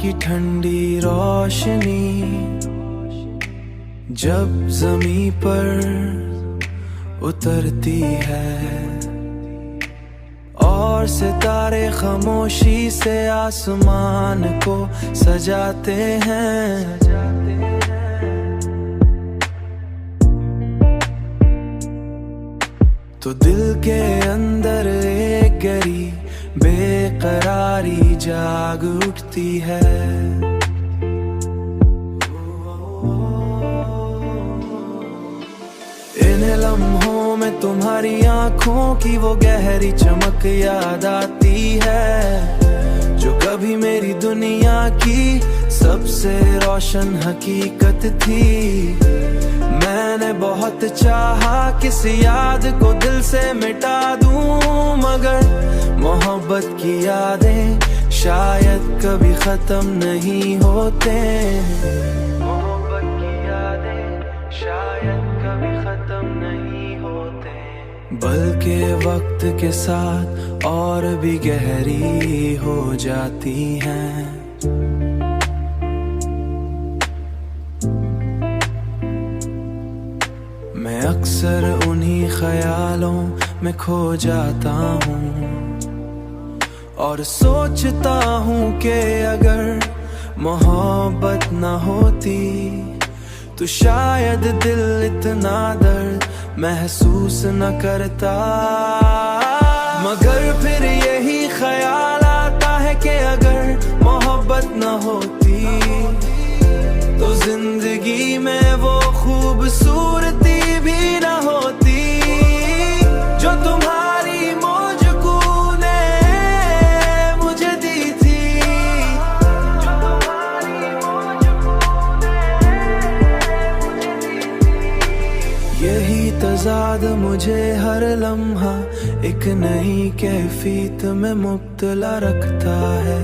की ठंडी रोशनी जब ज़मीं पर उतरती है और सितारे खामोशी से आसमान को सजाते हैं। तो दिल के अंदर एक गहरी बेकरारी जाग उठती है। इन लम्हों में तुम्हारी आंखों की वो गहरी चमक याद आती है जो कभी मेरी दुनिया की सबसे रोशन हकीकत थी। मैंने बहुत चाहा किसी याद को दिल से मिटा दूं, मगर मोहब्बत की यादें शायद कभी खत्म नहीं होते। मोहब्बत की यादें शायद कभी खत्म नहीं होते, बल्कि वक्त के साथ और भी गहरी हो जाती हैं। मैं अक्सर उन्हीं ख्यालों में खो जाता हूँ और सोचता हूँ कि अगर मोहब्बत न होती तो शायद दिल इतना दर्द महसूस न करता। मगर फिर यही ख्याल आता है कि अगर मोहब्बत न होती तो जिंदगी में वो खूबसूरती भी न होती जो तुम्हारी मुझको ने मुझे दी थी। जो तुम्हारी मुझको ने मुझे दी थी। यही तज़ाद मुझे हर लम्हा एक नई कैफियत में मुब्तला रखता है।